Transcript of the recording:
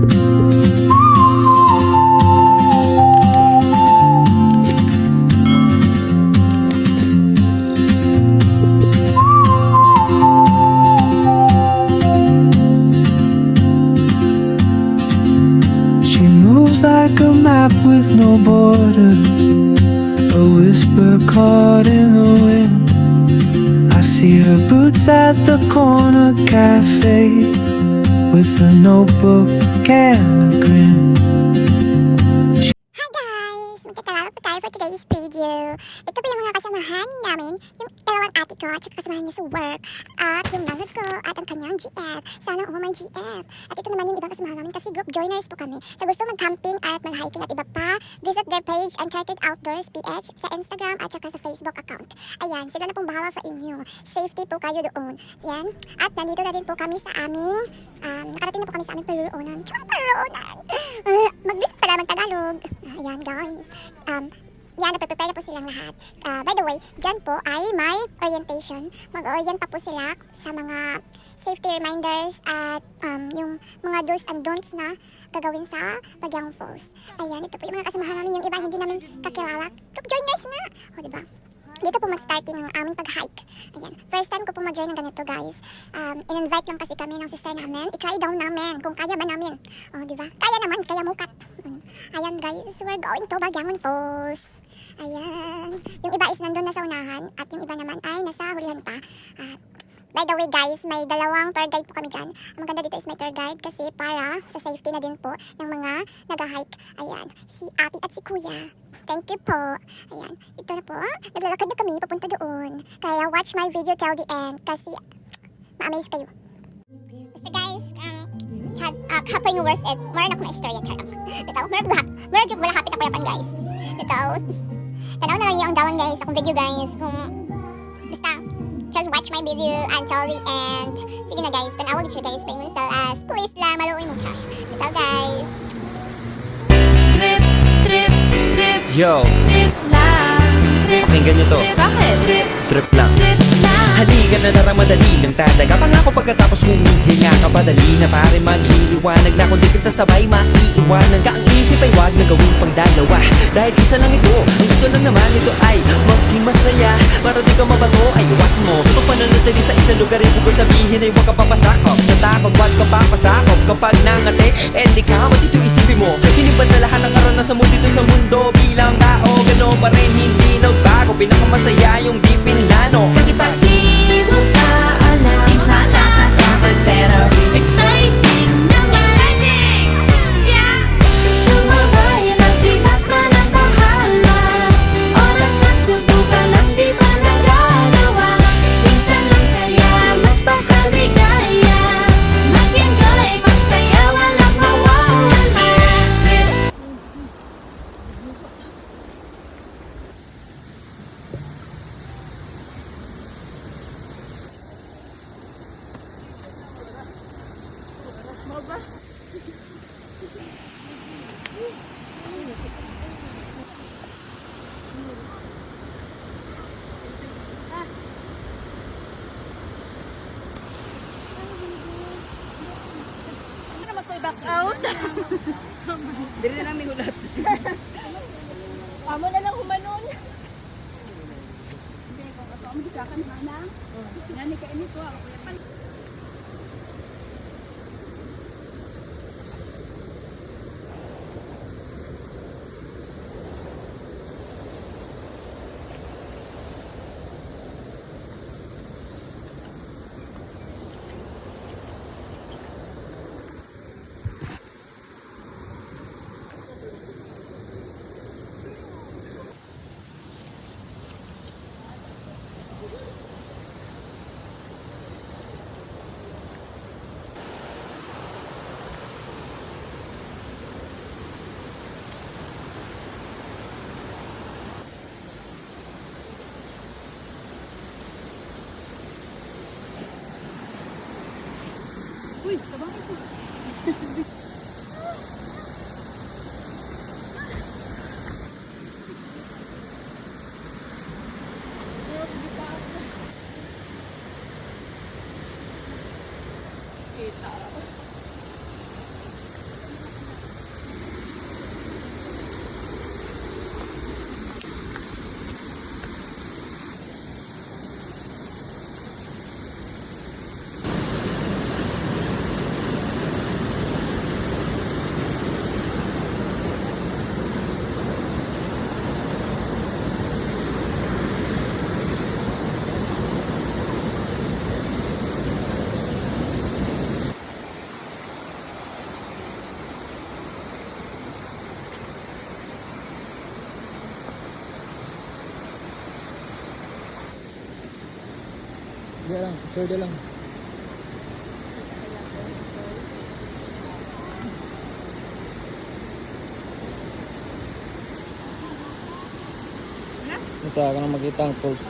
She moves like a map with no borders, a whisper caught in the wind. I see her boots at the corner cafe with a notebook and a grin. Hi guys! Magtatalala po tayo for today's video. Ito po yung mga kasamahan namin, yung dalawang ate ko at saka kasamahan niya sa work, at yung landlord ko at ang kanyang GF. Sana all my GF. At ito naman yung ibang kasamahan namin kasi group joiners po kami. Sa gusto mag-camping at mag-hiking at iba pa, visit their page Uncharted Outdoors PH sa Instagram at saka sa Facebook account. Ayan, sila na pong bahala sa inyo. Safety po kayo doon. Ayan. At nandito na din po kami sa aming, nakarating na po kami sa aming paroonan. Tsaka paroonan! Mag-visit pala mag-Tagalog. Ayan guys. Yan, nape-prepare na po silang lahat. By the way, dyan po ay may orientation. Mag-orient pa po sila sa mga safety reminders at yung mga do's and don'ts na gagawin sa Bagyang Falls. Ayan, ito po yung mga kasamahan namin. Yung iba hindi namin kakilala. Group joiners na! O, diba? Dito po mag-starting ang aming pag-hike. Ayan, first time ko po mag-join ng ganito guys. In-invite lang kasi kami ng sister namin. I-try down namin kung kaya ba namin. O, diba? Kaya naman, kaya mukat. Ayan guys, we're going to Bagyang Falls. Ayan. Yung iba is nandun na sa unahan at yung iba naman ay nasa hulihan pa. By the way guys, may dalawang tour guide po kami dyan. Ang maganda dito is may tour guide kasi para sa safety na din po ng mga nag-hike. Ayan, si ate at si kuya. Thank you po. Ayan, ito na po. Naglalakad na kami papunta doon. Kaya watch my video till the end kasi ma-amaze kayo. Basta guys, kapoy ng worst ed. Mara na ko na istorya, charang. Ito, mara jug wala hapit ako yapan guys. Ito, tanaw na lang yung dawan guys, akong video guys. Kung, basta, just watch my video until the end. Sige na guys, tanawag siya guys, paying yourself as please lang, maluoy mo siya. Ito guys. Trip, trip, trip. Yo, Trip lang. Trip. pakinggan nyo to. Bakit? Trip, Trip lang. trip lang. Halika na tara madali lang talaga. Pangako pagkatapos humihinga ka padali na pare magliliwanag na kung di ka sasabay maiiwanan ka. Ang isip ay wag na gawin pang dalawa dahil isa lang ito. Ang gusto lang naman ito ay maging masaya. Para di ka mabato ay iwasan mo kung pananatili sa isang lugar ay kung sabihin ay huwag ka papasakop sa takot, wag ka papasakop kapag nangate di ka matito isipin mo. Hinipan sa lahat ng karanasan mo dito sa mundo bilang tao, gano'n pa rin hindi nagbago. Pinakamasaya yung di pinlano kasi pag Di mo pa alam, di pa natatakot, pero exciting naman. Exciting! Yeah! Sumabay lang sipat man ang bahala. Oras na subukan lang di pa nagagawa. Minsan lang kaya magpakaligaya. Mag-enjoy, magsaya, walang mawawala. Back out. Dili na namin ulat. Amo na lang humanon. Hindi ko ato mo disakan mana. Ngani ka ini ko ako yapan. Sige lang, sure lang. Masa ka nang makita ang pulse.